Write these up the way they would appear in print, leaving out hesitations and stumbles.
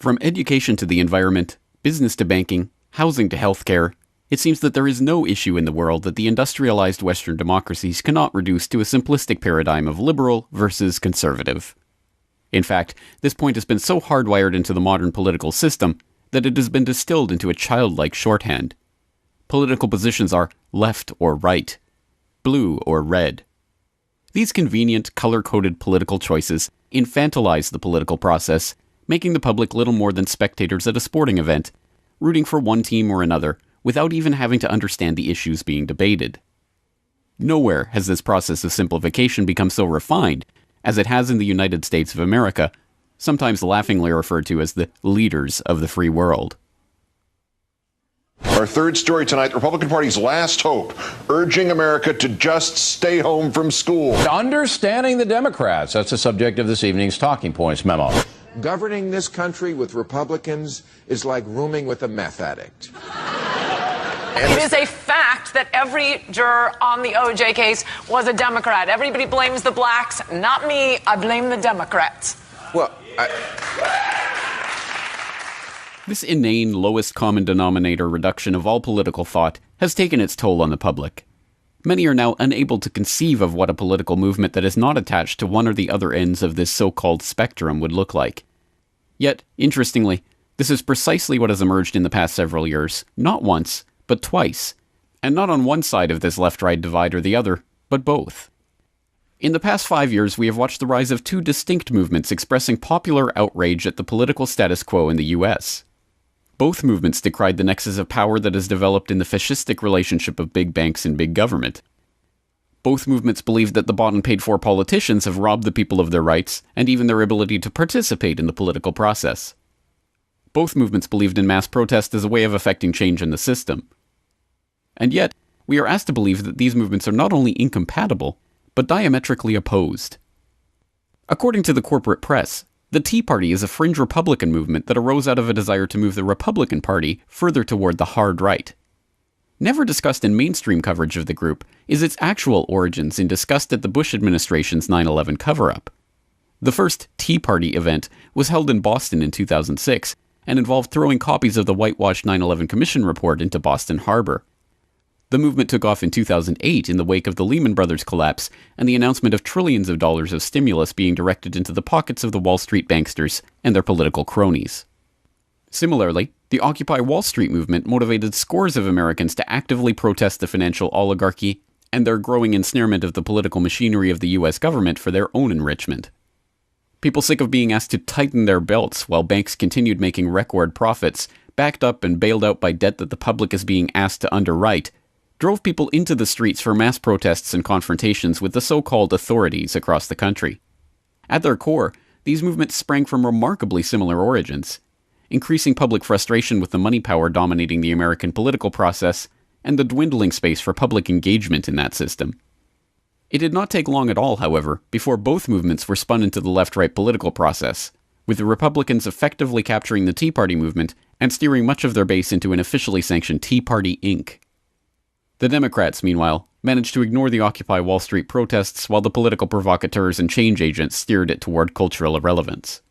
From education to the environment, business to banking, housing to healthcare, it seems that there is no issue in the world that the industrialized Western democracies cannot reduce to a simplistic paradigm of liberal versus conservative. In fact, this point has been so hardwired into the modern political system that it has been distilled into a childlike shorthand. Political positions are left or right, blue or red. These convenient, color-coded political choices infantilize the political process, making the public little more than spectators at a sporting event, rooting for one team or another, without even having to understand the issues being debated. Nowhere has this process of simplification become so refined as it has in the United States of America, sometimes laughingly referred to as the leaders of the free world. Our third story tonight, the Republican Party's last hope, urging America to just stay home from school. Understanding the Democrats, that's the subject of this evening's Talking Points memo. Governing this country with Republicans is like rooming with a meth addict. It is a fact that every juror on the OJ case was a Democrat. Everybody blames the blacks. Not me. I blame the Democrats. Well, This inane lowest common denominator reduction of all political thought has taken its toll on the public. Many are now unable to conceive of what a political movement that is not attached to one or the other ends of this so-called spectrum would look like. Yet, interestingly, this is precisely what has emerged in the past several years, not once, but twice, and not on one side of this left-right divide or the other, but both. In the past 5 years, we have watched the rise of two distinct movements expressing popular outrage at the political status quo in the US. Both movements decried the nexus of power that has developed in the fascistic relationship of big banks and big government. Both movements believed that the bought and paid for politicians have robbed the people of their rights and even their ability to participate in the political process. Both movements believed in mass protest as a way of effecting change in the system. And yet, we are asked to believe that these movements are not only incompatible, but diametrically opposed. According to the corporate press, the Tea Party is a fringe Republican movement that arose out of a desire to move the Republican Party further toward the hard right. Never discussed in mainstream coverage of the group is its actual origins in disgust at the Bush administration's 9/11 cover-up. The first Tea Party event was held in Boston in 2006 and involved throwing copies of the whitewashed 9/11 Commission report into Boston Harbor. The movement took off in 2008 in the wake of the Lehman Brothers collapse and the announcement of trillions of dollars of stimulus being directed into the pockets of the Wall Street banksters and their political cronies. Similarly, the Occupy Wall Street movement motivated scores of Americans to actively protest the financial oligarchy and their growing ensnarement of the political machinery of the US government for their own enrichment. People sick of being asked to tighten their belts while banks continued making record profits, backed up and bailed out by debt that the public is being asked to underwrite, drove people into the streets for mass protests and confrontations with the so-called authorities across the country. At their core, these movements sprang from remarkably similar origins: increasing public frustration with the money power dominating the American political process and the dwindling space for public engagement in that system. It did not take long at all, however, before both movements were spun into the left-right political process, with the Republicans effectively capturing the Tea Party movement and steering much of their base into an officially sanctioned Tea Party Inc. The Democrats, meanwhile, managed to ignore the Occupy Wall Street protests while the political provocateurs and change agents steered it toward cultural irrelevance.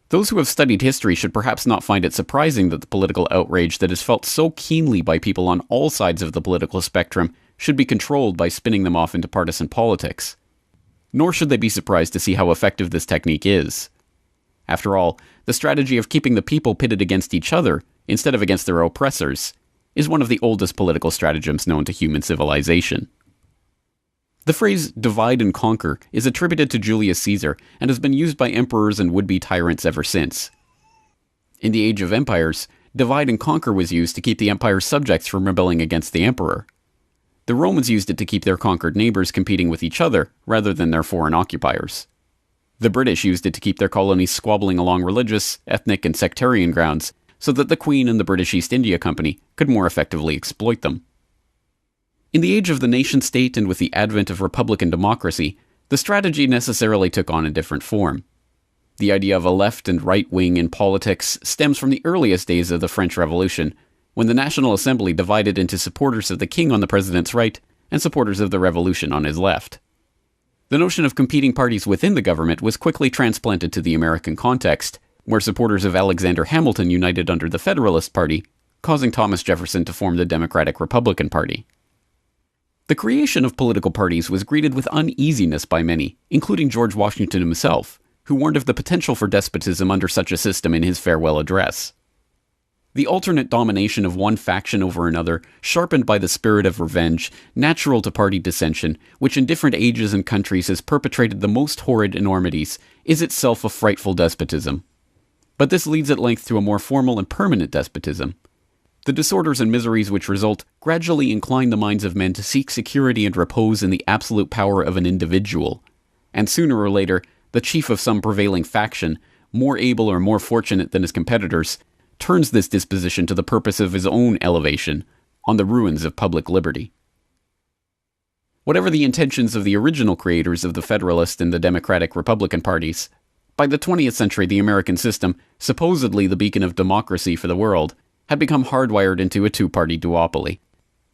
Those who have studied history should perhaps not find it surprising that the political outrage that is felt so keenly by people on all sides of the political spectrum should be controlled by spinning them off into partisan politics. Nor should they be surprised to see how effective this technique is. After all, the strategy of keeping the people pitted against each other, instead of against their oppressors, is one of the oldest political stratagems known to human civilization. The phrase divide and conquer is attributed to Julius Caesar and has been used by emperors and would-be tyrants ever since. In the Age of Empires, divide and conquer was used to keep the empire's subjects from rebelling against the emperor. The Romans used it to keep their conquered neighbors competing with each other rather than their foreign occupiers. The British used it to keep their colonies squabbling along religious, ethnic, and sectarian grounds so that the Queen and the British East India Company could more effectively exploit them. In the age of the nation-state and with the advent of republican democracy, the strategy necessarily took on a different form. The idea of a left and right wing in politics stems from the earliest days of the French Revolution, when the National Assembly divided into supporters of the king on the president's right and supporters of the revolution on his left. The notion of competing parties within the government was quickly transplanted to the American context, where supporters of Alexander Hamilton united under the Federalist Party, causing Thomas Jefferson to form the Democratic-Republican Party. The creation of political parties was greeted with uneasiness by many, including George Washington himself, who warned of the potential for despotism under such a system in his farewell address. The alternate domination of one faction over another, sharpened by the spirit of revenge, natural to party dissension, which in different ages and countries has perpetrated the most horrid enormities, is itself a frightful despotism. But this leads at length to a more formal and permanent despotism. The disorders and miseries which result gradually incline the minds of men to seek security and repose in the absolute power of an individual, and sooner or later, the chief of some prevailing faction, more able or more fortunate than his competitors, turns this disposition to the purpose of his own elevation, on the ruins of public liberty. Whatever the intentions of the original creators of the Federalist and the Democratic-Republican parties, by the 20th century the American system, supposedly the beacon of democracy for the world, had become hardwired into a two-party duopoly,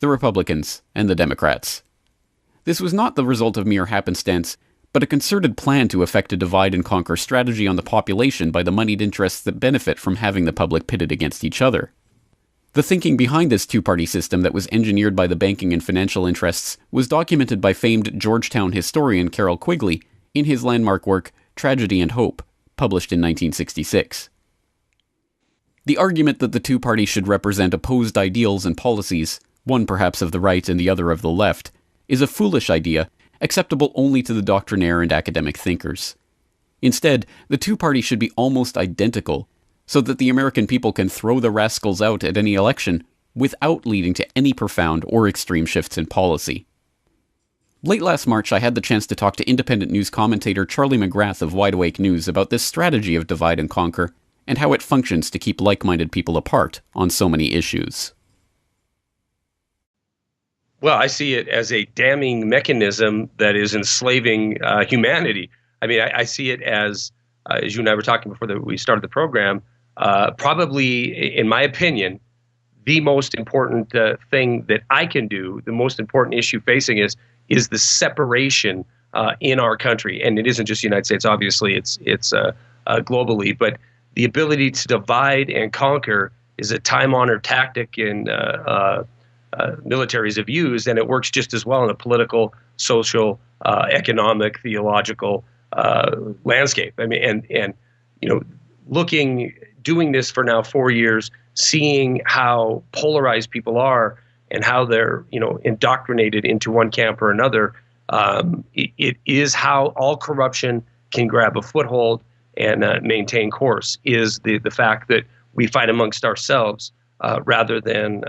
the Republicans and the Democrats. This was not the result of mere happenstance, but a concerted plan to effect a divide-and-conquer strategy on the population by the moneyed interests that benefit from having the public pitted against each other. The thinking behind this two-party system that was engineered by the banking and financial interests was documented by famed Georgetown historian Carroll Quigley in his landmark work Tragedy and Hope, published in 1966. The argument that the two parties should represent opposed ideals and policies, one perhaps of the right and the other of the left, is a foolish idea, acceptable only to the doctrinaire and academic thinkers. Instead, the two parties should be almost identical, so that the American people can throw the rascals out at any election without leading to any profound or extreme shifts in policy. Late last March, I had the chance to talk to independent news commentator Charlie McGrath of Wide Awake News about this strategy of divide and conquer, and how it functions to keep like-minded people apart on so many issues. Well, I see it as a damning mechanism that is enslaving humanity. I mean, I see it as you and I were talking before we started the program, probably, in my opinion, the most important thing that I can do, the most important issue facing us, is the separation in our country. And it isn't just the United States, obviously, it's globally, but the ability to divide and conquer is a time-honored tactic in militaries have used, and it works just as well in a political, social, economic, theological landscape. I mean, and you know, doing this for now 4 years, seeing how polarized people are and how they're, you know, indoctrinated into one camp or another, it is how all corruption can grab a foothold and maintain course, is the fact that we fight amongst ourselves rather than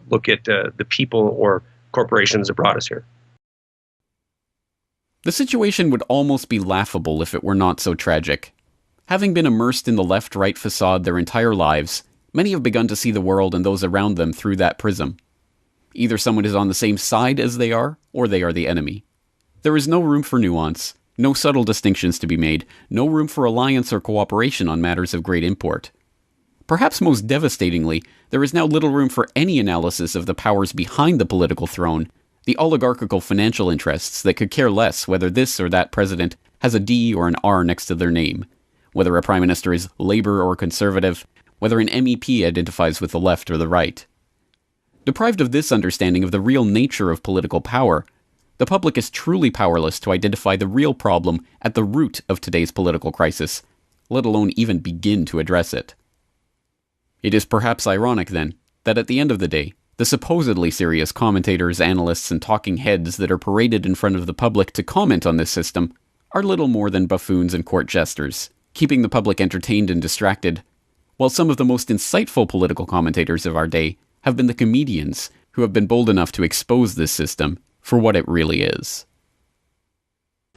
look at the people or corporations that brought us here. The situation would almost be laughable if it were not so tragic. Having been immersed in the left-right facade their entire lives, many have begun to see the world and those around them through that prism. Either someone is on the same side as they are, or they are the enemy. There is no room for nuance, no subtle distinctions to be made, no room for alliance or cooperation on matters of great import. Perhaps most devastatingly, there is now little room for any analysis of the powers behind the political throne, the oligarchical financial interests that could care less whether this or that president has a D or an R next to their name, whether a prime minister is Labour or Conservative, whether an MEP identifies with the left or the right. Deprived of this understanding of the real nature of political power, the public is truly powerless to identify the real problem at the root of today's political crisis, let alone even begin to address it. It is perhaps ironic, then, that at the end of the day, the supposedly serious commentators, analysts, and talking heads that are paraded in front of the public to comment on this system are little more than buffoons and court jesters, keeping the public entertained and distracted, while some of the most insightful political commentators of our day have been the comedians who have been bold enough to expose this system for what it really is.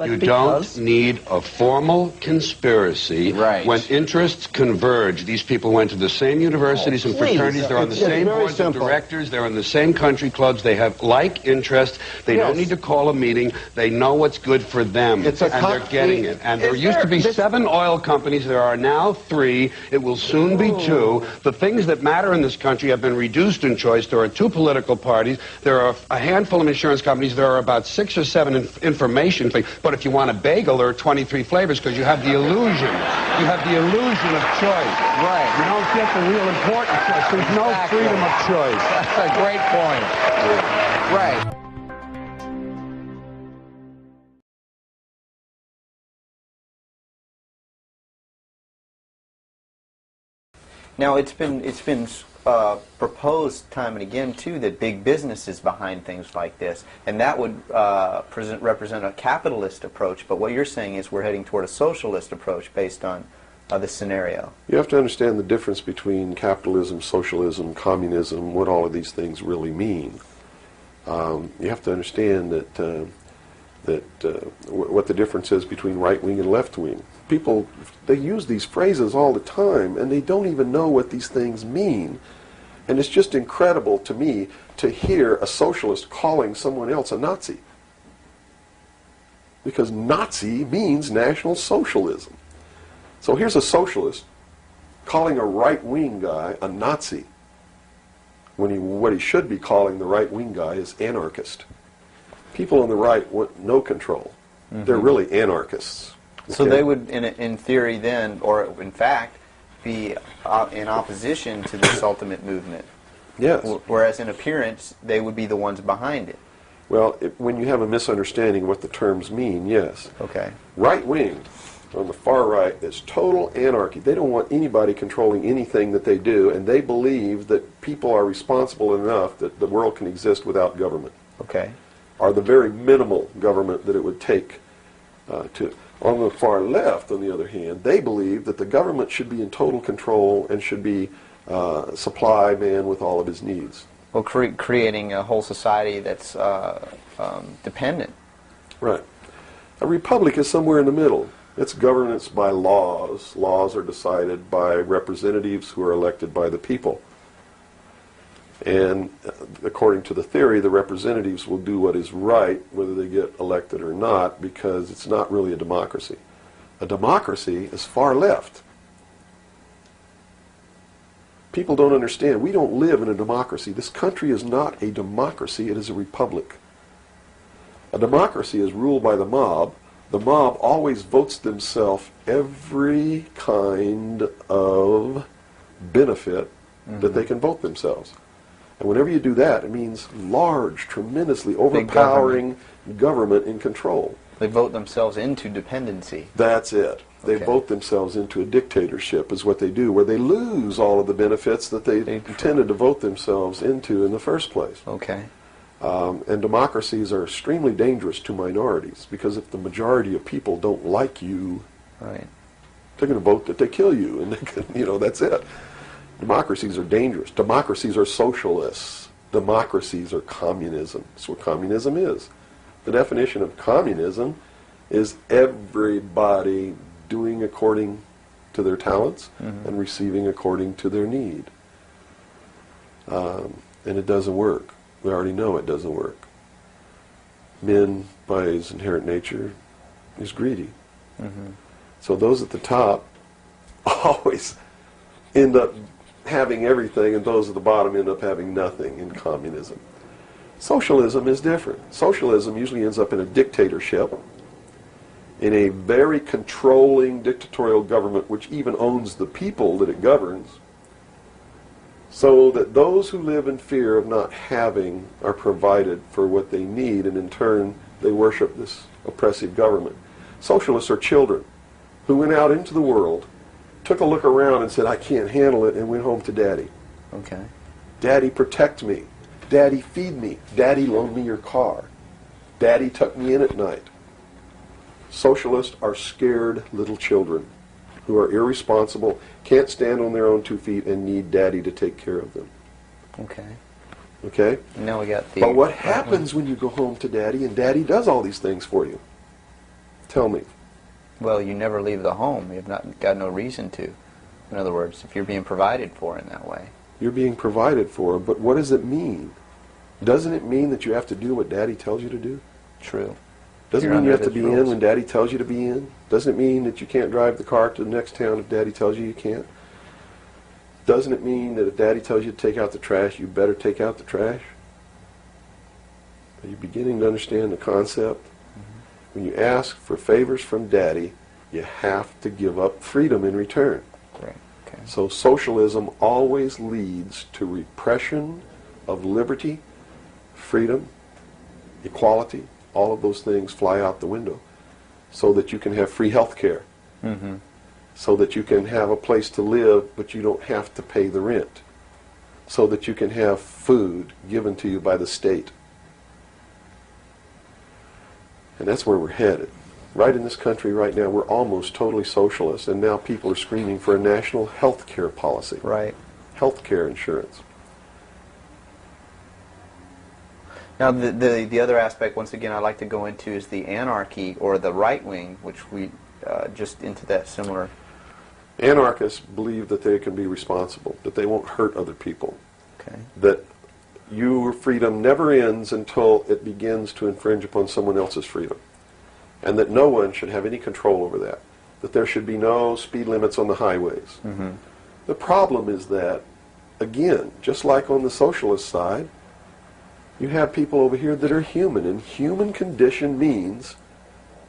You don't need a formal conspiracy when interests converge. These people went to the same universities and fraternities. They're on the same boards of directors. They're in the same country clubs. They have like interests. They don't need to call a meeting. They know what's good for them, and they're getting it. And there used to be 7 oil companies. There are now 3. It will soon be 2. The things that matter in this country have been reduced in choice. There are 2 political parties. There are a handful of insurance companies. There are about 6 or 7 information things. But if you want a bagel, there are 23 flavors because you have the illusion. You have the illusion of choice. Right. You don't get the real important choice. There's no freedom of choice. That's a great point. Right. Now, it's been proposed time and again, too, that big business is behind things like this, and that would represent a capitalist approach, but what you're saying is we're heading toward a socialist approach based on this scenario. You have to understand the difference between capitalism, socialism, communism, what all of these things really mean. You have to understand that what the difference is between right wing and left wing. People, they use these phrases all the time, and they don't even know what these things mean. And it's just incredible to me to hear a socialist calling someone else a Nazi. Because Nazi means National Socialism. So here's a socialist calling a right-wing guy a Nazi, when what he should be calling the right-wing guy is anarchist. People on the right want no control. They're really anarchists. Okay? So they would, in theory then, or in fact, be in opposition to this ultimate movement. Yes. Whereas in appearance, they would be the ones behind it. Well, when you have a misunderstanding of what the terms mean, yes. Okay. Right wing, on the far right, is total anarchy. They don't want anybody controlling anything that they do, and they believe that people are responsible enough that the world can exist without government. Okay. Are the very minimal government that it would take to. On the far left, on the other hand, they believe that the government should be in total control and should be supply man with all of his needs. Well, creating a whole society that's dependent. Right. A republic is somewhere in the middle. It's governance by laws. Laws are decided by representatives who are elected by the people. And according to the theory, the representatives will do what is right, whether they get elected or not, because it's not really a democracy. A democracy is far left. People don't understand. We don't live in a democracy. This country is not a democracy. It is a republic. A democracy is ruled by the mob. The mob always votes themselves every kind of benefit that they can vote themselves. And whenever you do that, it means large, tremendously overpowering government in control. They vote themselves into dependency. That's it. They vote themselves into a dictatorship is what they do, where they lose all of the benefits that they intended to vote themselves into in the first place. Okay. And democracies are extremely dangerous to minorities, because if the majority of people don't like you, right, they're going to vote that they kill you, and they can, you know, that's it. Democracies are dangerous. Democracies are socialists. Democracies are communism. That's what communism is. The definition of communism is everybody doing according to their talents and receiving according to their need. And it doesn't work. We already know it doesn't work. Man, by his inherent nature, is greedy. So those at the top always end up having everything, and those at the bottom end up having nothing in communism. Socialism is different. Socialism usually ends up in a dictatorship, in a very controlling dictatorial government which even owns the people that it governs, so that those who live in fear of not having are provided for what they need, and in turn they worship this oppressive government. Socialists are children who went out into the world, took a look around and said, I can't handle it, and went home to Daddy. Okay. Daddy, protect me. Daddy, feed me. Daddy, loan me your car. Daddy, tuck me in at night. Socialists are scared little children who are irresponsible, can't stand on their own 2 feet, and need Daddy to take care of them. Okay. Okay? Now we got the... But what happens when you go home to Daddy and Daddy does all these things for you? Tell me. Well, you never leave the home. You've got no reason to. In other words, if you're being provided for in that way. You're being provided for, but what does it mean? Doesn't it mean that you have to do what Daddy tells you to do? True. Doesn't it mean you have to be in when Daddy tells you to be in? Doesn't it mean that you can't drive the car to the next town if Daddy tells you you can't? Doesn't it mean that if Daddy tells you to take out the trash, you better take out the trash? Are you beginning to understand the concept? when you ask for favors from daddy, you have to give up freedom in return. Right. Okay. So socialism always leads to repression of liberty, freedom, equality. All of those things fly out the window so that you can have free health care, so that you can have a place to live but you don't have to pay the rent, so that you can have food given to you by the state. And that's where we're headed. Right in this country right now, we're almost totally socialist, and now people are screaming for a national health care policy. Right. Health care insurance. Now, the other aspect, once again, I'd like to go into is the anarchy or the right wing, which we just into that similar. Anarchists believe that they can be responsible, that they won't hurt other people, Okay. that your freedom never ends until it begins to infringe upon someone else's freedom, and that no one should have any control over that there should be no speed limits on the highways. The problem is that, again, just like on the socialist side, you have people over here that are human, and human condition means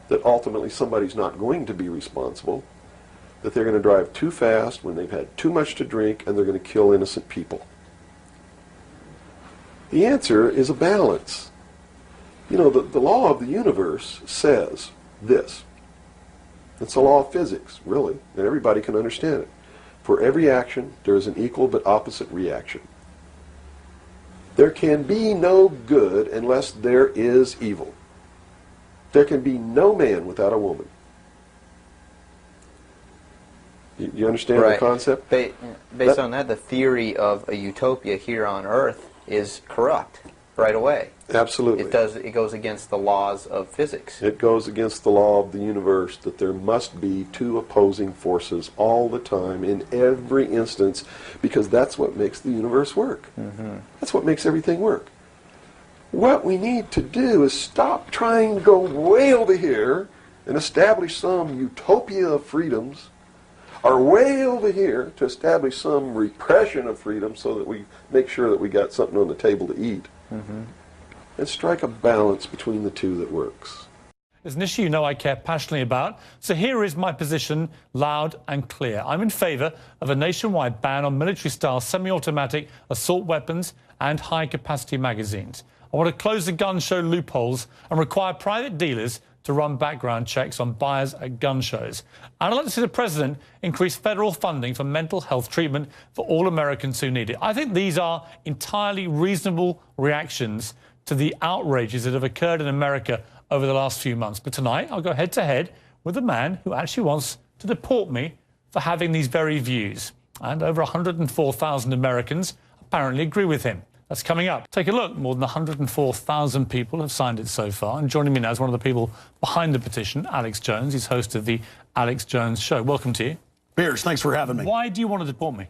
that ultimately somebody's not going to be responsible, that they're going to drive too fast when they've had too much to drink, and they're going to kill innocent people. The answer is a balance. You know, the law of the universe says this. It's a law of physics, really, and everybody can understand it. For every action, there is an equal but opposite reaction. There can be no good unless there is evil. There can be no man without a woman. You understand the concept? Based on that, the theory of a utopia here on Earth is corrupt right away. Absolutely. It goes against the laws of physics. It goes against the law of the universe that there must be two opposing forces all the time in every instance, because that's what makes the universe work. That's what makes everything work. What we need to do is stop trying to go way over here and establish some utopia of freedoms, or way over here to establish some repression of freedom so that we make sure that we got something on the table to eat. And strike a balance between the two that works. It's an issue you know I care passionately about, so here is my position, loud and clear. I'm in favour of a nationwide ban on military-style semi-automatic assault weapons and high-capacity magazines. I want to close the gun show loopholes and require private dealers to run background checks on buyers at gun shows. And I'd like to see the President increase federal funding for mental health treatment for all Americans who need it. I think these are entirely reasonable reactions to the outrages that have occurred in America over the last few months. But tonight, I'll go head-to-head with a man who actually wants to deport me for having these very views. And over 104,000 Americans apparently agree with him. That's coming up. Take a look. More than 104,000 people have signed it so far. And joining me now is one of the people behind the petition, Alex Jones. He's host of the Alex Jones Show. Welcome to you. Piers, thanks for having me. Why do you want to deport me?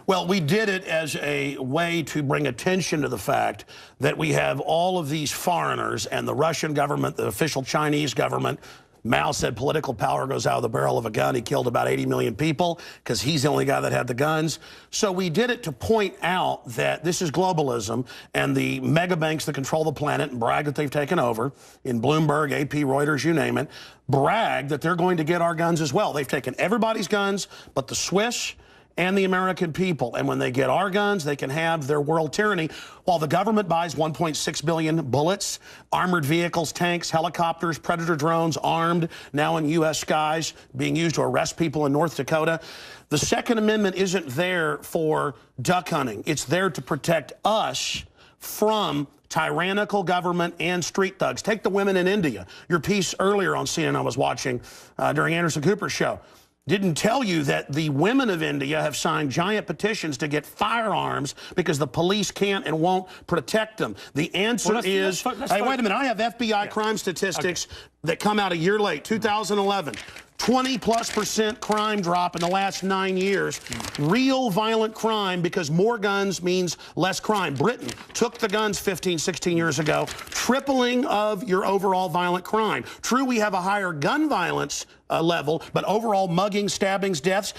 Well, we did it as a way to bring attention to the fact that we have all of these foreigners, and the Russian government, the official Chinese government. Mao said political power goes out of the barrel of a gun. He killed about 80 million people because he's the only guy that had the guns. So we did it to point out that this is globalism, and the mega banks that control the planet and brag that they've taken over, in Bloomberg, AP, Reuters, you name it, brag that they're going to get our guns as well. They've taken everybody's guns but the Swiss and the American people. And when they get our guns, they can have their world tyranny, while the government buys 1.6 billion bullets, armored vehicles, tanks, helicopters, Predator drones, armed, now in U.S. skies, being used to arrest people in North Dakota. The Second Amendment isn't there for duck hunting. It's there to protect us from tyrannical government and street thugs. Take the women in India. Your piece earlier on CNN I was watching during Anderson Cooper's show didn't tell you that the women of India have signed giant petitions to get firearms because the police can't and won't protect them. The answer is, hey, wait a minute, I have FBI crime statistics that come out a year late, 2011. 20+% crime drop in the last 9 years. Real violent crime, because more guns means less crime. Britain took the guns 15, 16 years ago, tripling of your overall violent crime. True, we have a higher gun violence level, but overall muggings, stabbings, deaths,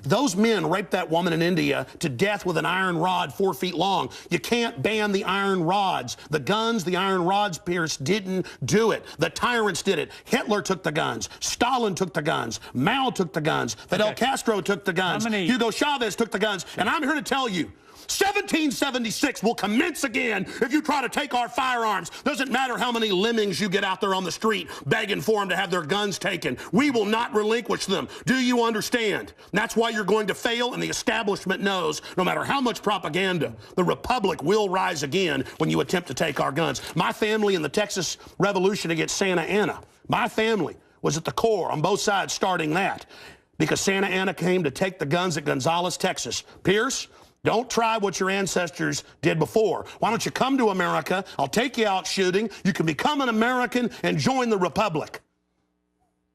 those men raped that woman in India to death with an iron rod 4 feet long. You can't ban the iron rods. The guns, the iron rods, Pierce, didn't do it. The tyrants did it. Hitler took the guns. Stalin took the guns. Mao took the guns. Fidel Castro took the guns. Hugo Chavez took the guns. And I'm here to tell you, 1776 will commence again if you try to take our firearms. Doesn't matter how many lemmings you get out there on the street begging for them to have their guns taken. We will not relinquish them. Do you understand? And that's why you're going to fail, and the establishment knows no matter how much propaganda, the Republic will rise again when you attempt to take our guns. My family in the Texas Revolution against Santa Anna, my family was at the core on both sides starting that because Santa Anna came to take the guns at Gonzales, Texas. Pierce, don't try what your ancestors did before. Why don't you come to America? I'll take you out shooting. You can become an American and join the Republic.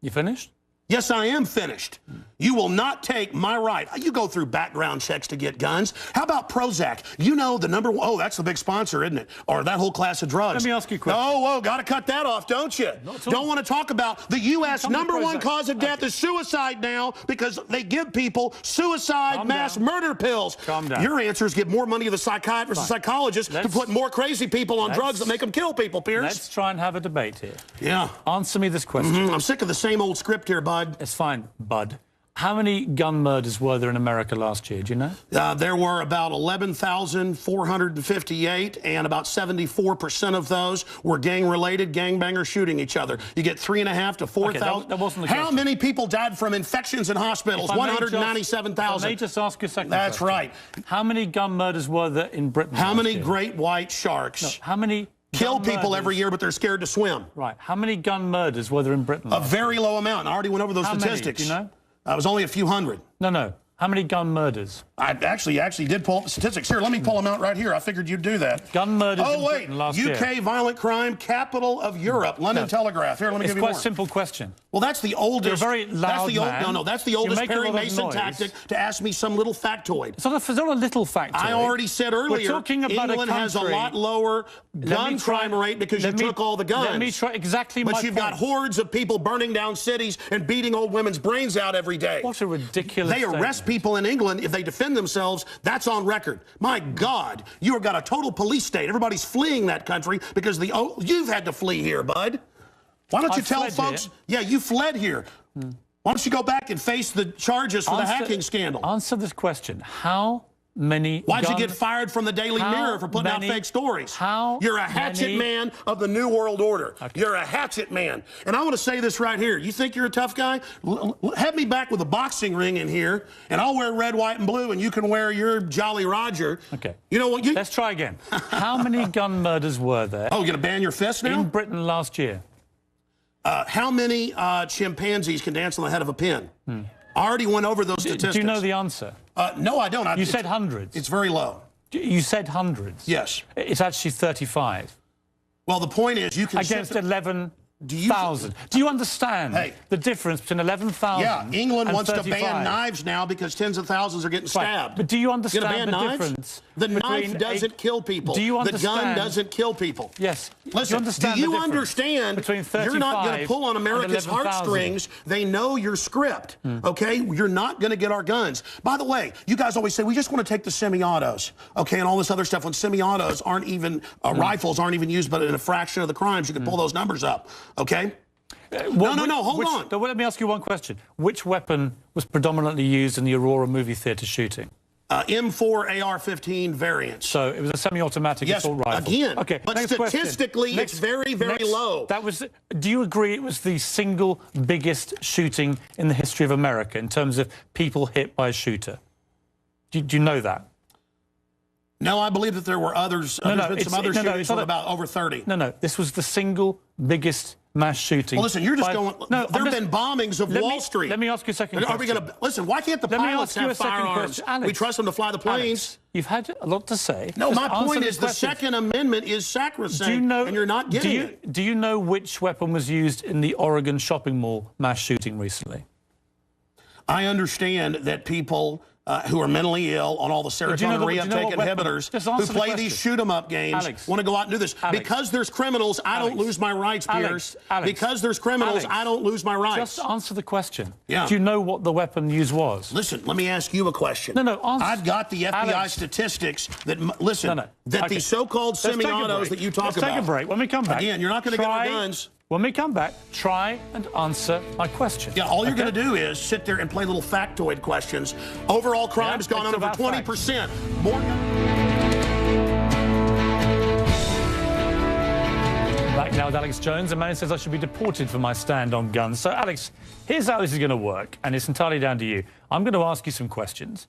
You finished? Yes, I am finished. You will not take my right. You go through background checks to get guns. How about Prozac? You know the number one, oh, that's the big sponsor, isn't it? Or that whole class of drugs. Let me ask you a question. Oh, got to cut that off, don't you? Don't want to talk about the U.S. number one cause of death is suicide now because they give people suicide murder pills. Calm down. Your answer is give more money to the psychiatrists and psychologists to put more crazy people on drugs that make them kill people, Pierce. Let's try and have a debate here. Yeah. Answer me this question. I'm sick of the same old script here, bud. It's fine, bud. How many gun murders were there in America last year? Do you know? There were about 11,458, and about 74% of those were gang-related, gangbangers shooting each other. You get 3,500 to 4,000. That wasn't the How question. many people died from infections in hospitals? 197,000. Let me just ask you a second That's question. right. How many gun murders were there in Britain? How last many year? great white sharks No, how many kill gun people murders? every year, but they're scared to swim? Right. How many gun murders were there in Britain? A very low amount. I already went over those How many? statistics. Do you know? It was only a few hundred. No. How many gun murders? I actually did pull up the statistics. Here, let me pull them out right here. I figured you'd do that. Gun murders in Oh, wait. Britain last year. UK violent crime, capital of Europe. London Telegraph. Here, let me give you more. It's quite a simple question. Well, that's the oldest. You're a very loud man. No, that's the oldest make a Perry lot of Mason noise. tactic to ask me some little factoid. It's not a little factoid. I already said earlier, We're talking about England has a lot lower gun crime rate because you took all the guns. Let me try exactly my But you've got hordes of people burning down cities and beating old women's brains out every day. What a ridiculous They arrest people in England if they defend themselves. That's on record. My God, you have got a total police state. Everybody's fleeing that country because you've had to flee here, bud. Why don't you tell folks? Here. Yeah, you fled here. Why don't you go back and face the charges for the hacking scandal? Answer this question. How many Why'd you get fired from the Daily Mirror for putting out fake stories? You're a hatchet man of the New World Order. Okay. You're a hatchet man. And I want to say this right here. You think you're a tough guy? Have me back with a boxing ring in here, and I'll wear red, white, and blue, and you can wear your Jolly Roger. Okay. You know what? Let's try again. How many gun murders were there? Oh, you're going to ban your fist now? In Britain last year. How many chimpanzees can dance on the head of a pin? I already went over those statistics. Do you know the answer? No, I don't. You said hundreds. It's very low. You said hundreds. Yes. It's actually 35. Well, the point is you can... Against 11,000. Do you understand the difference between 11,000 Yeah, England wants 35? to ban knives now because tens of thousands are getting stabbed. But do you understand ban the knives? difference? The knife doesn't kill people. Do you understand? The gun doesn't kill people. Yes. Listen, do you understand between 35 you're not going to pull on America's heartstrings. They know your script, okay? You're not going to get our guns. By the way, you guys always say, we just want to take the semi-autos, okay, and all this other stuff. When semi-autos aren't even, rifles aren't even used, but in a fraction of the crimes, you can pull those numbers up, okay? No, hold on. Let me ask you one question. Which weapon was predominantly used in the Aurora movie theatre shooting? M4 AR-15 variants. So it was a semi-automatic assault rifle. Again. Okay, but statistically, it's very, very low. Do you agree it was the single biggest shooting in the history of America in terms of people hit by a shooter? Do you know that? No, I believe that there were others. There's been some other shootings with about over 30. No, this was the single biggest mass shooting. Well, listen, you're just going... there have been bombings of Wall Street. Let me ask you a second question. Are we going to... Listen, why can't the pilots have firearms? We trust them to fly the planes. Alex, you've had a lot to say. No, my point is the Second Amendment is sacrosanct, and you're not getting it. Do you know which weapon was used in the Oregon shopping mall mass shooting recently? I understand that people who are mentally ill on all the serotonin reuptake inhibitors, who play these shoot-'em-up games, want to go out and do this. Because there's criminals, I don't lose my rights, Pierce. Because there's criminals, I don't lose my rights. Just answer the question. Yeah. Do you know what the weapon used was? Listen, let me ask you a question. No, answer. I've got the FBI statistics that, listen, that these so-called semi-autos that you talk about. Let's take a break. When we come back. Again, you're not going to get our guns. When we come back, try and answer my question. Yeah, all you're going to do is sit there and play little factoid questions. Overall crime has gone up over 20%. More. Back now with Alex Jones. A man says I should be deported for my stand on guns. So, Alex, here's how this is going to work, and it's entirely down to you. I'm going to ask you some questions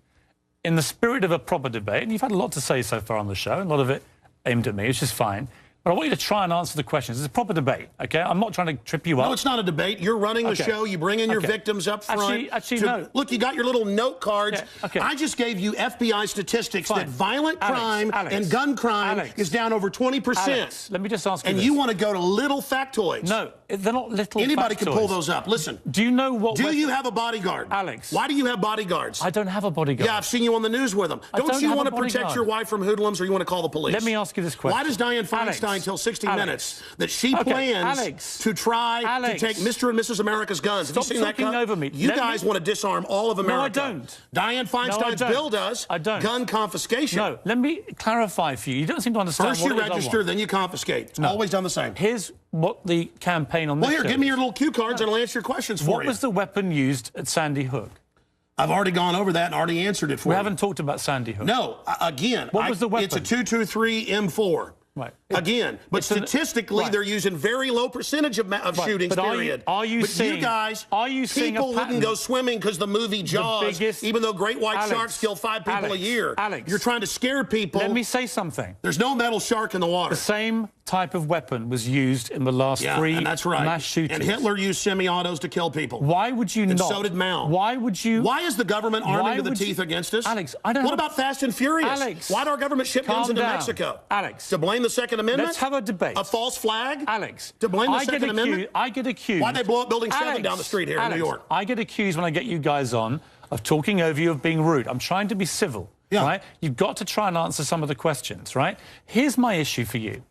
in the spirit of a proper debate, and you've had a lot to say so far on the show, and a lot of it aimed at me, which is fine. But I want you to try and answer the questions. It's a proper debate, okay? I'm not trying to trip you up. No, it's not a debate. You're running the show. You bring in your victims up front. Actually, no. Look, you got your little note cards. Yeah, I just gave you FBI statistics that violent crime and gun crime is down over 20%. Alex, let me just ask you this. You want to go to little factoids. No, they're not little Anybody factoids. Can pull those up. Listen. Do you know what... Do you have a bodyguard? Alex. Why do you have bodyguards? I don't have a bodyguard. Yeah, I've seen you on the news with them. Don't you want to protect your wife from hoodlums, or you want to call the police? Let me ask you this question. Why does Dianne Feinstein tell 60 Minutes that she plans to try to take Mr. and Mrs. America's guns? Stop Have you seen that? over me. You guys want to disarm all of America. No, I don't. Dianne Feinstein's bill does. I don't. Gun confiscation. No, let me clarify for you. You don't seem to understand. First you register, then you confiscate. It's always done the same. Here's what the campaign on this Well, here, give me your little cue cards and I'll answer your questions for you. What was the weapon used at Sandy Hook? I've already gone over that and already answered it for you. We haven't talked about Sandy Hook. No, again. What was the weapon? It's a 223 M4. Right. Again, but statistically, they're using very low percentage of shootings, period. Are you seeing, you guys, people wouldn't go swimming because the movie Jaws, even though great white sharks kill 5 people a year. You're trying to scare people. Let me say something. There's no metal shark in the water. The same type of weapon was used in the last 3 mass shootings. And Hitler used semi-autos to kill people. Why would you not? And so did Mao. Why would you? Why is the government arming to the teeth against us? Alex, I don't know. What about Fast and Furious? Alex, why did our government ship guns into Mexico? Alex. To blame the Second Amendment? Let's have a debate. A false flag? Alex. To blame the Second Amendment? I get accused. Why'd they blow up Building 7 down the street here in New York? I get accused when I get you guys on of talking over you, of being rude. I'm trying to be civil, right? You've got to try and answer some of the questions, right? Here's my issue for you.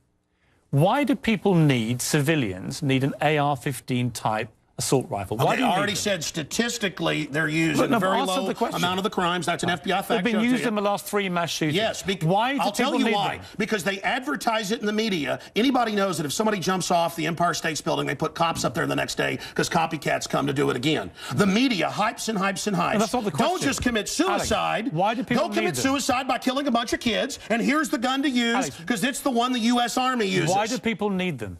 Why do people civilians need an AR-15 type assault rifle? Why do you already said statistically they're used in a very low amount of the crimes. That's an FBI fact. They've been used in the last 3 mass shootings. Yes. Why? I'll tell you why. Because they advertise it in the media. Anybody knows that if somebody jumps off the Empire State Building, they put cops up there the next day because copycats come to do it again. The media hypes and hypes and hypes. And that's not the question. Don't just commit suicide. Alex, why do people They'll commit suicide by killing a bunch of kids, and here's the gun to use because it's the one the U.S. Army uses. Why do people need them?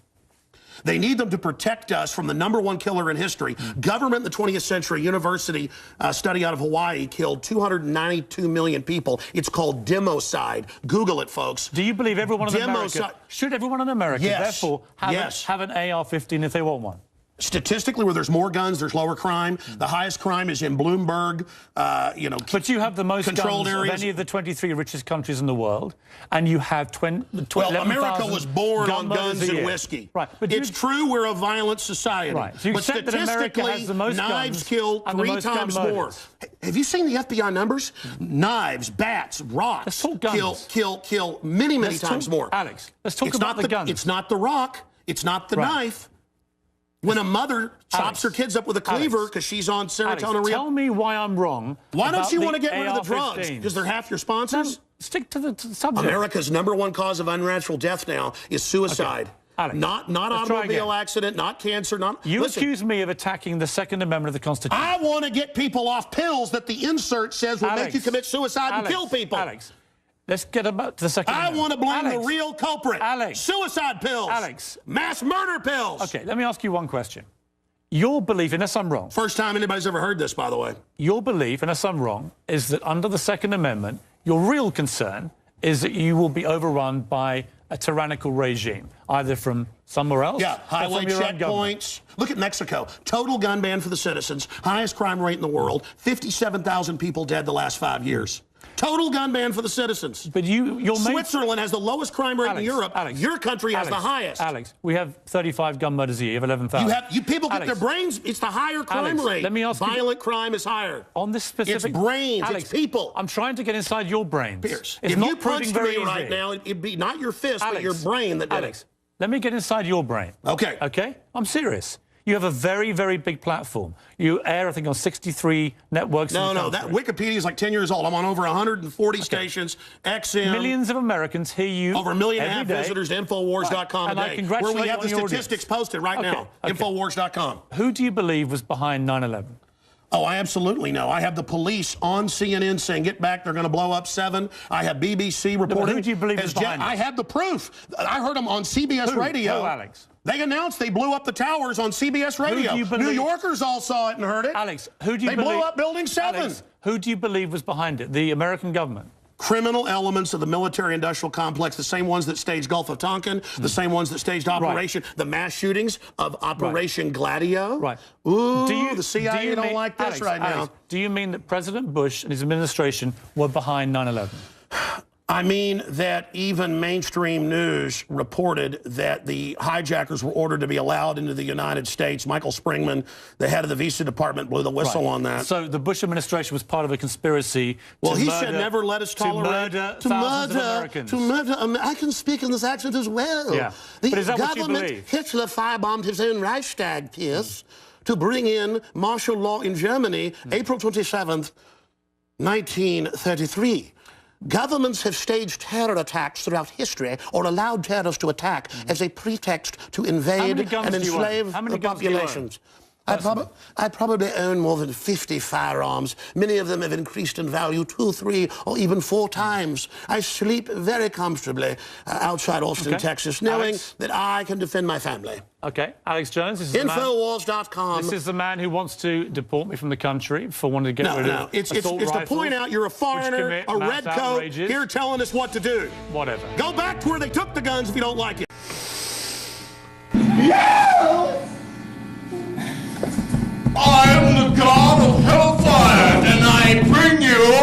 They need them to protect us from the #1 killer in history. Government in the 20th century, university study out of Hawaii killed 292 million people. It's called democide. Google it, folks. Do you believe everyone in America, should everyone in America, therefore, have an AR-15 if they want one? Statistically, where there's more guns, there's lower crime. The highest crime is in Bloomberg, But you have the most guns of any of the 23 richest countries in the world, and you have Well, America was born on guns and whiskey. Right. But it's true we're a violent society. Right. So you but accept that America has the most knives guns kill and the 3 most times gun more. murders. Have you seen the FBI numbers? Knives, bats, rocks kill many times more. Alex, let's talk about the guns. It's not the rock. It's not the knife. When a mother chops her kids up with a cleaver because she's on serotonin. Tell me why I'm wrong. Why don't you want to get rid of the drugs? Because they're half your sponsors? No, stick to the subject. America's #1 cause of unnatural death now is suicide. Alex, not automobile accident, not cancer, not... You accuse me of attacking the Second Amendment of the Constitution. I want to get people off pills that the insert says will make you commit suicide and kill people. Alex, let's get about the Second Amendment. I want to blame the real culprit. Suicide pills. Mass murder pills. Okay, let me ask you one question. Your belief, unless I'm wrong... First time anybody's ever heard this, by the way. Your belief, unless I'm wrong, is that under the Second Amendment, your real concern is that you will be overrun by a tyrannical regime, either from somewhere else or highway from your own checkpoints. Look at Mexico. Total gun ban for the citizens. Highest crime rate in the world. 57,000 people dead the last 5 years. Total gun ban for the citizens. But Switzerland has the lowest crime rate in Europe. Your country has the highest. Alex, we have 35 gun murders a year. You have 11,000. You people get their brains. It's the higher crime rate. Let me ask Violent crime is higher. On this specific... It's brains. Alex, it's people. I'm trying to get inside your brains. Pierce, it's if not you punched very me easy. right now, it'd be not your fist, but your brain that did it. Let me get inside your brain. Okay. Okay? I'm serious. You have a very, very big platform. You air, I think, on 63 networks. No, that Wikipedia is like 10 years old. I'm on over 140 stations. XM. Millions of Americans hear you. Over 1.5 million day. visitors to Infowars.com and a I day. congratulate Where we have the your statistics audience. posted right now. Infowars.com. Who do you believe was behind 9/11? Oh, I absolutely know. I have the police on CNN saying, get back, they're going to blow up 7. I have BBC reporting. Who do you believe is behind I have the proof. I heard them on CBS Radio. Who, Alex? They announced they blew up the towers on CBS Radio. New Yorkers all saw it and heard it. Alex, who do you believe? They blew up Building 7. Alex, who do you believe was behind it? The American government? Criminal elements of the military-industrial complex, the same ones that staged Gulf of Tonkin, the same ones that staged the mass shootings of Operation Gladio. Right. Ooh, the CIA don't like this right now. Do you mean that President Bush and his administration were behind 9/11? I mean that even mainstream news reported that the hijackers were ordered to be allowed into the United States. Michael Springman, the head of the visa department, blew the whistle on that. So the Bush administration was part of a conspiracy he said never let us tolerate to murder I can speak in this accent as well. Yeah. The but is that government, what you believe? Hitler firebombed his own Reichstag, Pierce, to bring in martial law in Germany, April 27th, 1933. Governments have staged terror attacks throughout history or allowed terrorists to attack as a pretext to invade and enslave the populations. I probably own more than 50 firearms. Many of them have increased in value 2, 3, or even 4 times. I sleep very comfortably outside Austin, Texas, knowing that I can defend my family. Okay, Alex Jones. This is Infowars.com. This is the man who wants to deport me from the country for wanting to get rid of it's to point out you're a foreigner, a red coat, here telling us what to do. Whatever. Go back to where they took the guns if you don't like it. Yeah! I am the god of hellfire, and I bring you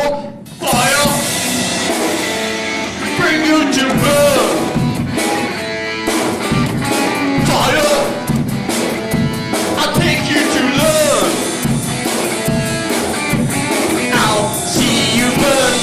fire. Bring you to burn. Fire. I take you to learn. I'll see you burn.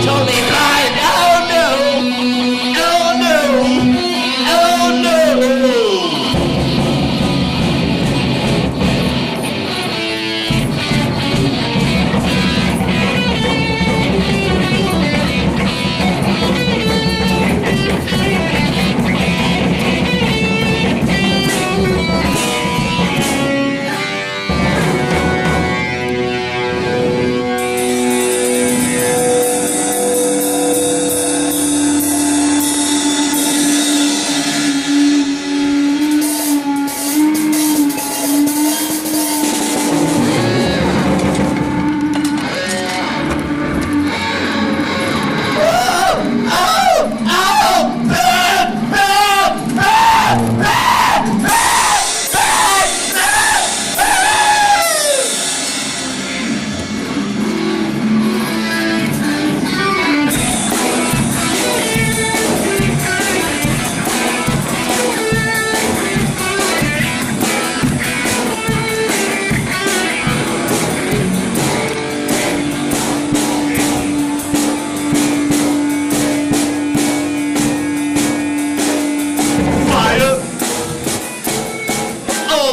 totally blind. Oh no! Oh no! Oh no!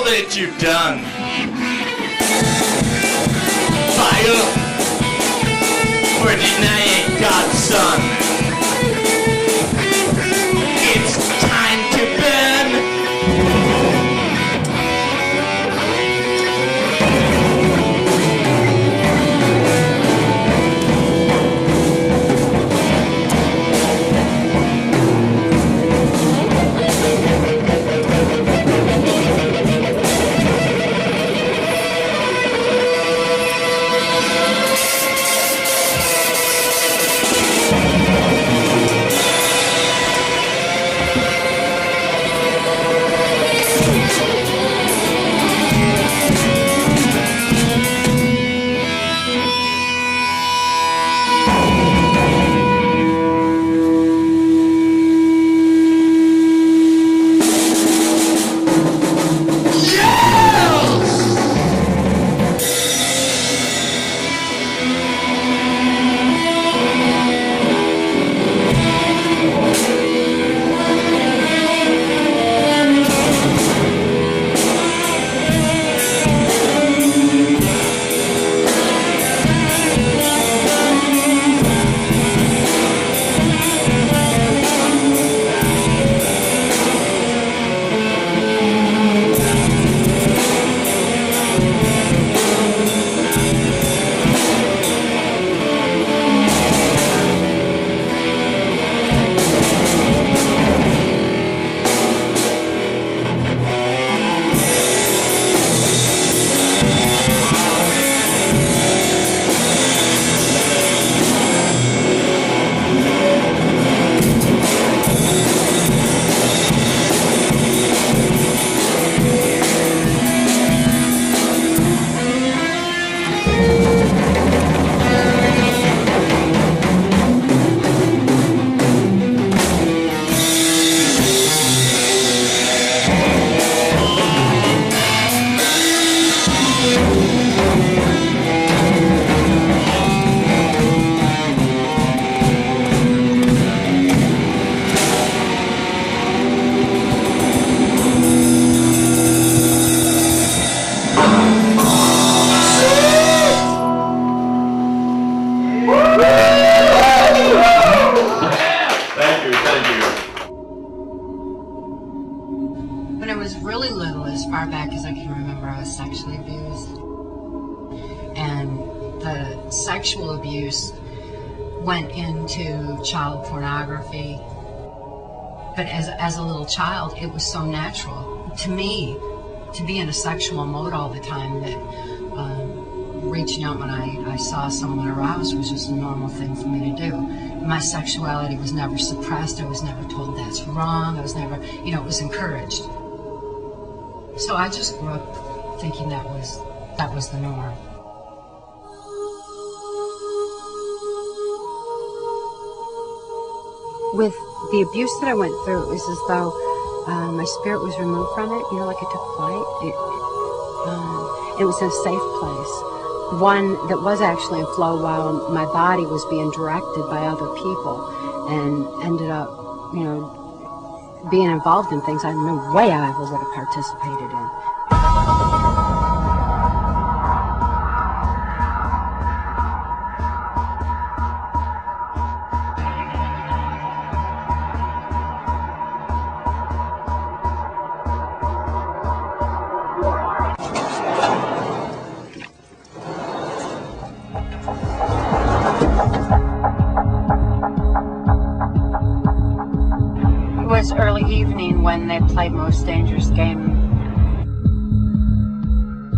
That you've done. Fire for denying God's Son. It's time to burn. When I was really little, as far back as I can remember, I was sexually abused. And the sexual abuse went into child pornography. But as a little child, it was so natural to me to be in a sexual mode all the time that reaching out when I saw someone aroused was just a normal thing for me to do. My sexuality was never suppressed. I was never told that's wrong. I was never, it was encouraged. So I just grew up thinking that was the norm. With the abuse that I went through, it was as though my spirit was removed from it, like it took flight. It was in a safe place. one that was actually in flow while my body was being directed by other people, and ended up, you know, being involved in things I no way I ever would have participated in. It was early evening when they played Most Dangerous Game.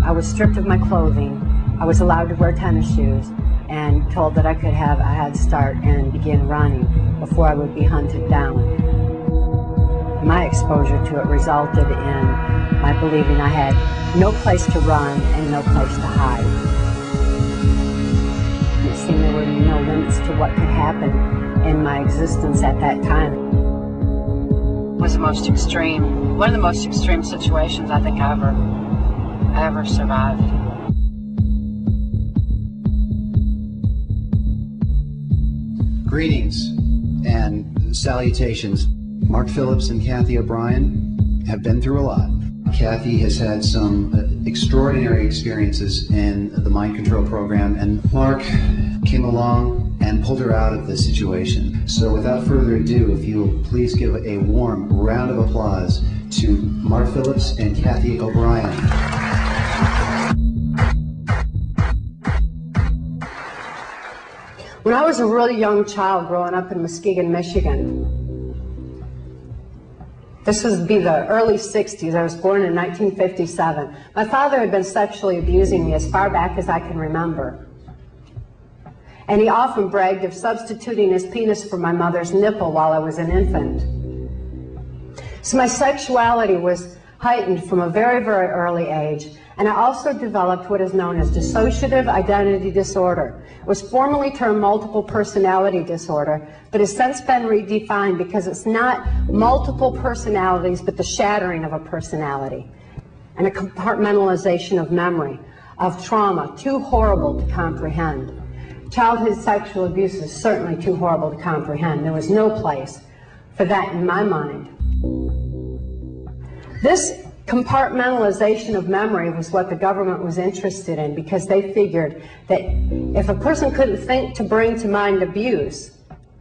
I was stripped of my clothing. I was allowed to wear tennis shoes and told that I could have a head start and begin running before I would be hunted down. My exposure to it resulted in my believing I had no place to run and no place to hide. It seemed there were no limits to what could happen in my existence at that time. Was the most extreme, one of the most extreme situations I think I ever survived. Greetings and salutations. Mark Phillips and Kathy O'Brien have been through a lot. Kathy has had some extraordinary experiences in the mind control program, and Mark came along and pulled her out of this situation. So without further ado, if you will please give a warm round of applause to Mark Phillips and Kathy O'Brien. When I was a really young child growing up in Muskegon, Michigan, this would be the early 60s. I was born in 1957. My father had been sexually abusing me as far back as I can remember. And he often bragged of substituting his penis for my mother's nipple while I was an infant. So my sexuality was heightened from a very, very early age, and I also developed what is known as dissociative identity disorder. It was formerly termed multiple personality disorder, but has since been redefined because it's not multiple personalities, but the shattering of a personality and a compartmentalization of memory, of trauma, too horrible to comprehend. Childhood sexual abuse is certainly too horrible to comprehend. There was no place for that in my mind. This compartmentalization of memory was what the government was interested in, because they figured that if a person couldn't think to bring to mind abuse,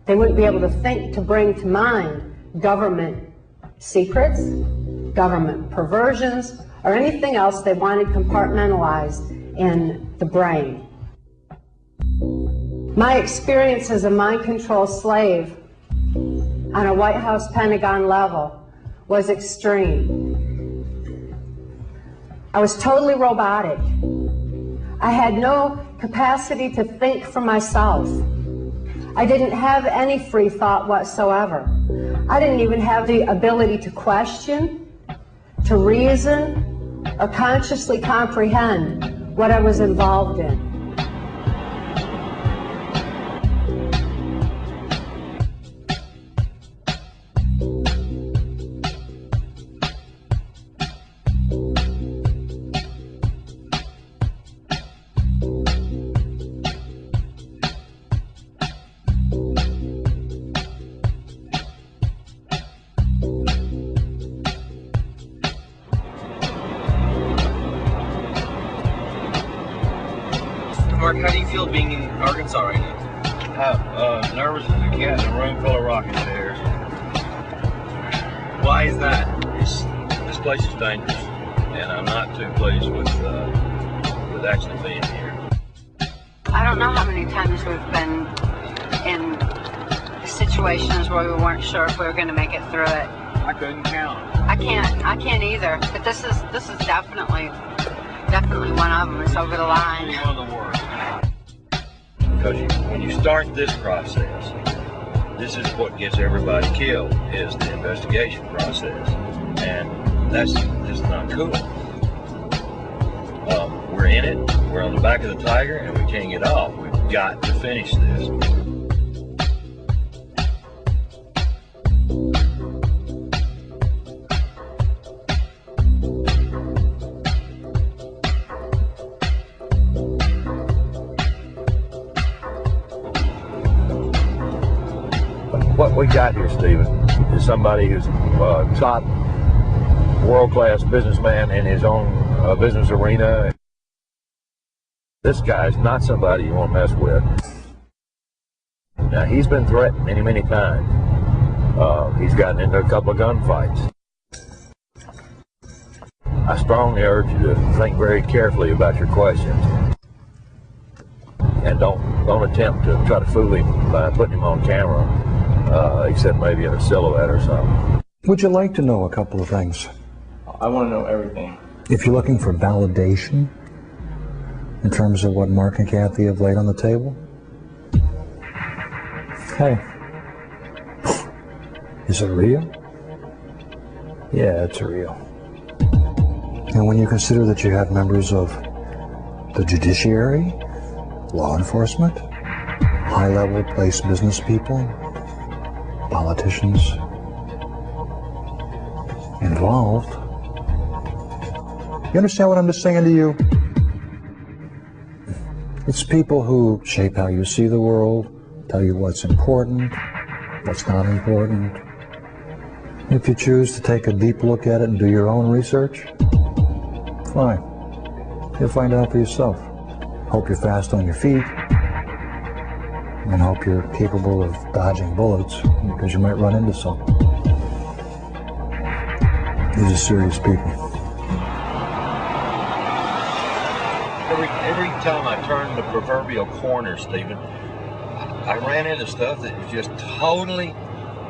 they wouldn't be able to think to bring to mind government secrets, government perversions, or anything else they wanted compartmentalized in the brain. My experience as a mind control slave on a White House Pentagon level was extreme. I was totally robotic. I had no capacity to think for myself. I didn't have any free thought whatsoever. I didn't even have the ability to question, to reason, or consciously comprehend what I was involved in. Mark, how do you feel being in Arkansas right now? Nervous as a cat in a room full of rocking chairs. Why is that? This place is dangerous, and I'm not too pleased with actually being here. I don't know how many times we've been in situations where we weren't sure if we were going to make it through it. I couldn't count. I can't either. But this is definitely one of them. It's over the line. One of the worst. Because when you start this process, this is what gets everybody killed, is the investigation process. And that's just not cool. We're in it, we're on the back of the tiger, and we can't get off. We've got to finish this. we got here, Stephen, is somebody who's top world-class businessman in his own business arena. This guy's not somebody you want to mess with. Now, he's been threatened many, many times. He's gotten into a couple of gunfights. I strongly urge you to think very carefully about your questions. And don't attempt to try to fool him by putting him on camera, except maybe in a silhouette or something. Would you like to know a couple of things? I want to know everything. If you're looking for validation in terms of what Mark and Kathy have laid on the table, hey, is it real? Yeah, it's real. And when you consider that you have members of the judiciary, law enforcement, high-level place business people, politicians involved, you understand what I'm just saying to you? It's people who shape how you see the world, tell you what's important, what's not important. If you choose to take a deep look at it and do your own research, fine. You'll find out for yourself. Hope you're fast on your feet, and hope you're capable of dodging bullets, because you might run into some. These are serious people. Every time I turned the proverbial corner, Stephen, I ran into stuff that was just totally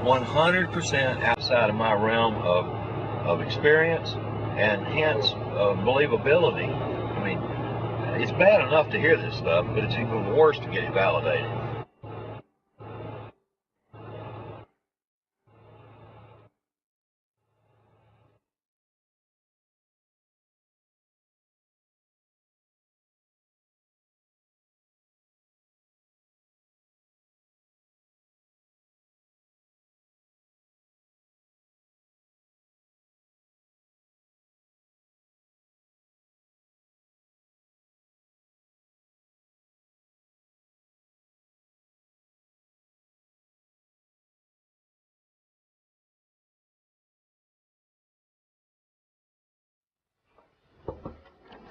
100% outside of my realm of experience and hence believability. I mean, it's bad enough to hear this stuff, but it's even worse to get it validated.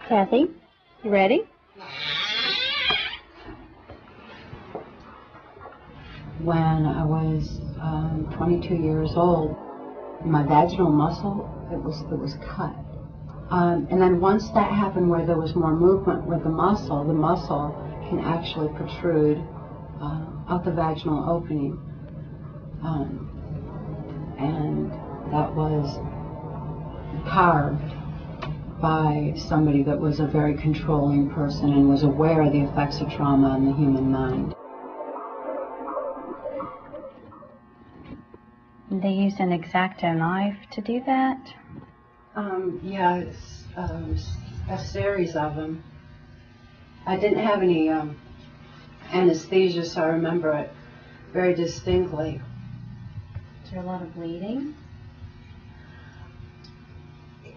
Kathy, you ready? When I was 22 years old, my vaginal muscle, it was cut. And then once that happened where there was more movement with the muscle can actually protrude out the vaginal opening. And that was carved by somebody that was a very controlling person and was aware of the effects of trauma on the human mind. They used an X-Acto knife to do that? Yeah, it's a series of them. I didn't have any anesthesia, so I remember it very distinctly. Is there a lot of bleeding?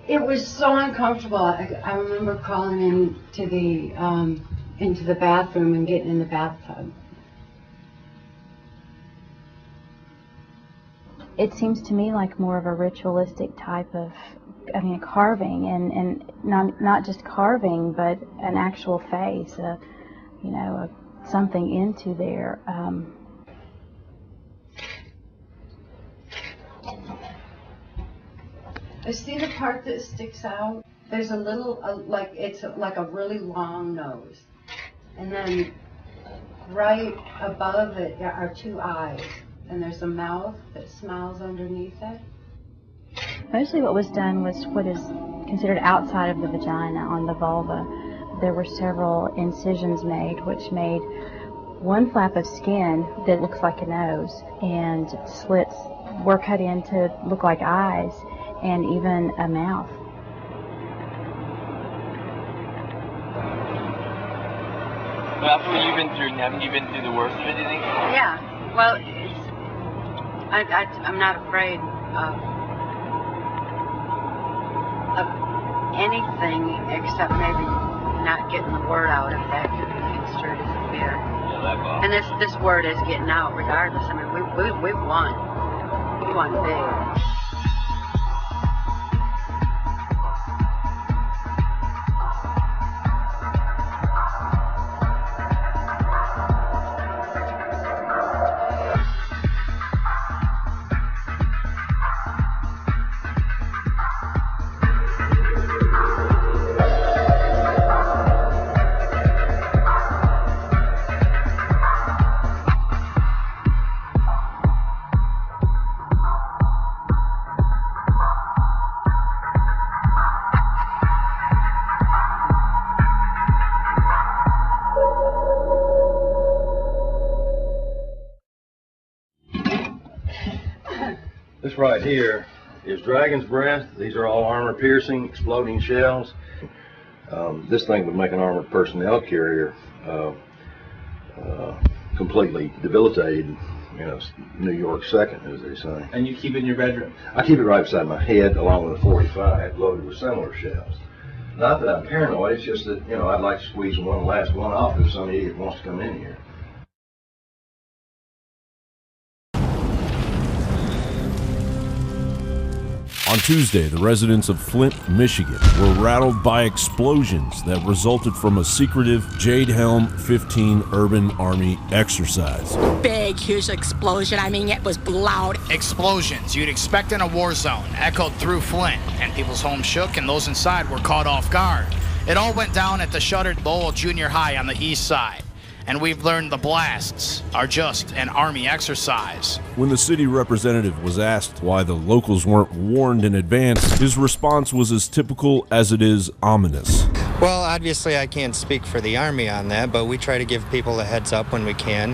It was so uncomfortable. I remember crawling into the bathroom and getting in the bathtub. It seems to me like more of a ritualistic type of, carving, and not just carving, but an actual face, something into there. I see the part that sticks out. There's a little, it's like a really long nose. And then right above it are two eyes. And there's a mouth that smiles underneath it. Mostly what was done was what is considered outside of the vagina, on the vulva. There were several incisions made, which made one flap of skin that looks like a nose, and slits were cut in to look like eyes, and even a mouth. But after what you've been through, haven't you been through the worst of it, do you think? Yeah, well, I'm not afraid of anything except maybe not getting the word out, if that could be sure disappear. And this word is getting out regardless. I mean, we've won. We won big. This right here is Dragon's Breath. These are all armor-piercing, exploding shells. This thing would make an armored personnel carrier completely debilitated. You know, New York second, as they say. And you keep it in your bedroom? I keep it right beside my head, along with a 45 loaded with similar shells. Not that I'm paranoid, it's just that, you know, I'd like to squeeze one last one off if some idiot wants to come in here. On Tuesday, the residents of Flint, Michigan were rattled by explosions that resulted from a secretive Jade Helm 15 Urban Army exercise. Big, huge explosion. I mean, it was loud. Explosions you'd expect in a war zone echoed through Flint, and people's homes shook and those inside were caught off guard. It all went down at the shuttered Lowell Junior High on the east side. And we've learned the blasts are just an Army exercise. When the city representative was asked why the locals weren't warned in advance, his response was as typical as it is ominous. Well, obviously I can't speak for the Army on that, but we try to give people a heads up when we can.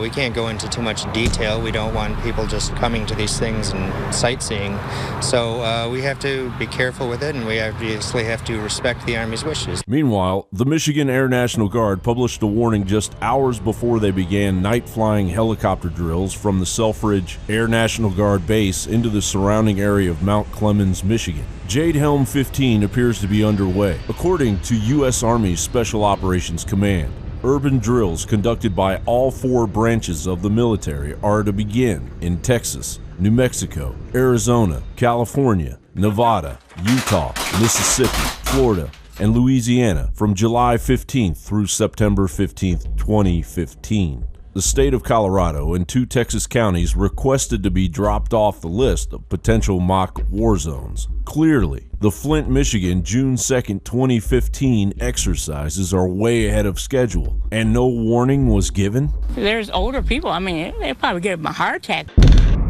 We can't go into too much detail. We don't want people just coming to these things and sightseeing. So we have to be careful with it, and we obviously have to respect the Army's wishes. Meanwhile, the Michigan Air National Guard published a warning just hours before they began night-flying helicopter drills from the Selfridge Air National Guard base into the surrounding area of Mount Clemens, Michigan. Jade Helm 15 appears to be underway. According to U.S. Army Special Operations Command, urban drills conducted by all 4 branches of the military are to begin in Texas, New Mexico, Arizona, California, Nevada, Utah, Mississippi, Florida, and Louisiana from July 15th through September 15th, 2015. The state of Colorado and 2 Texas counties requested to be dropped off the list of potential mock war zones. Clearly, the Flint, Michigan, June 2nd, 2015 exercises are way ahead of schedule, and no warning was given? There's older people. I mean, they probably get a heart attack.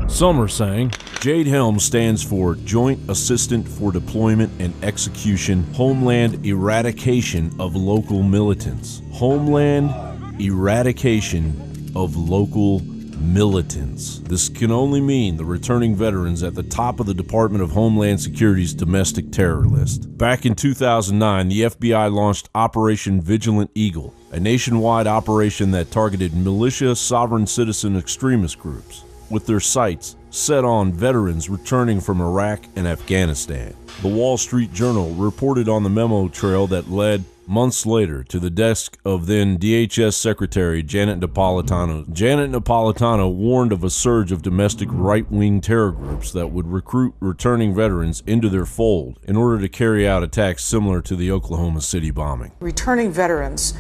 Some are saying Jade Helm stands for Joint Assistant for Deployment and Execution, Homeland Eradication of Local Militants. Homeland Eradication of Local Militants. This can only mean the returning veterans at the top of the Department of Homeland Security's domestic terror list. Back in 2009, the FBI launched Operation Vigilant Eagle, a nationwide operation that targeted militia, sovereign citizen extremist groups, with their sights set on veterans returning from Iraq and Afghanistan. The Wall Street Journal reported on the memo trail that led months later to the desk of then DHS Secretary Janet Napolitano. Janet Napolitano warned of a surge of domestic right-wing terror groups that would recruit returning veterans into their fold in order to carry out attacks similar to the Oklahoma City bombing. Returning veterans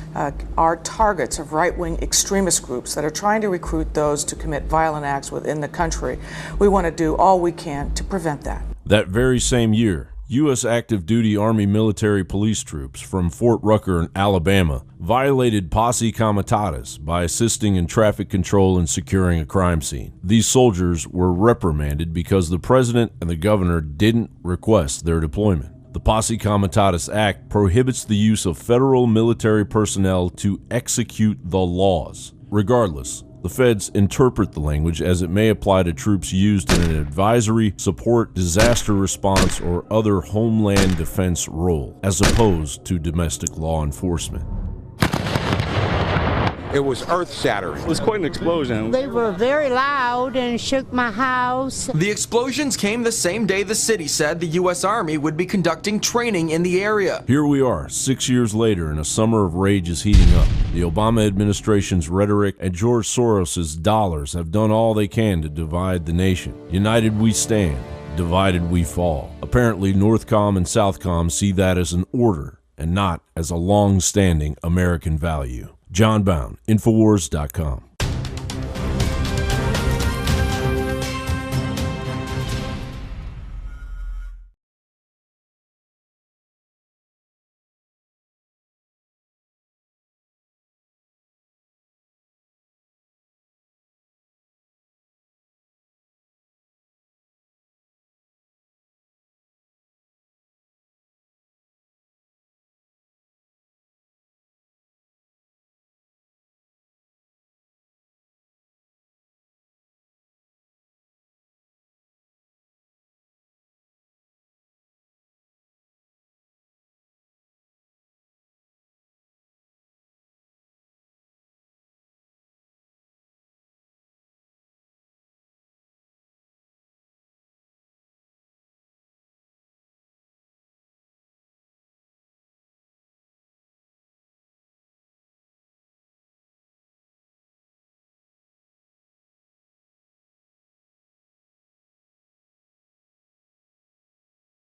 are targets of right-wing extremist groups that are trying to recruit those to commit violent acts within the country. We want to do all we can to prevent that. That very same year, U.S. active duty Army military police troops from Fort Rucker in Alabama violated posse comitatus by assisting in traffic control and securing a crime scene. These soldiers were reprimanded because the president and the governor didn't request their deployment. The Posse Comitatus Act prohibits the use of federal military personnel to execute the laws. Regardless, the feds interpret the language as it may apply to troops used in an advisory, support, disaster response, or other homeland defense role, as opposed to domestic law enforcement. It was earth-shattering. It was quite an explosion. They were very loud and shook my house. The explosions came the same day the city said the U.S. Army would be conducting training in the area. Here we are, 6 years later, and a summer of rage is heating up. The Obama administration's rhetoric and George Soros's dollars have done all they can to divide the nation. United we stand, divided we fall. Apparently, Northcom and Southcom see that as an order and not as a long-standing American value. John Bound, Infowars.com.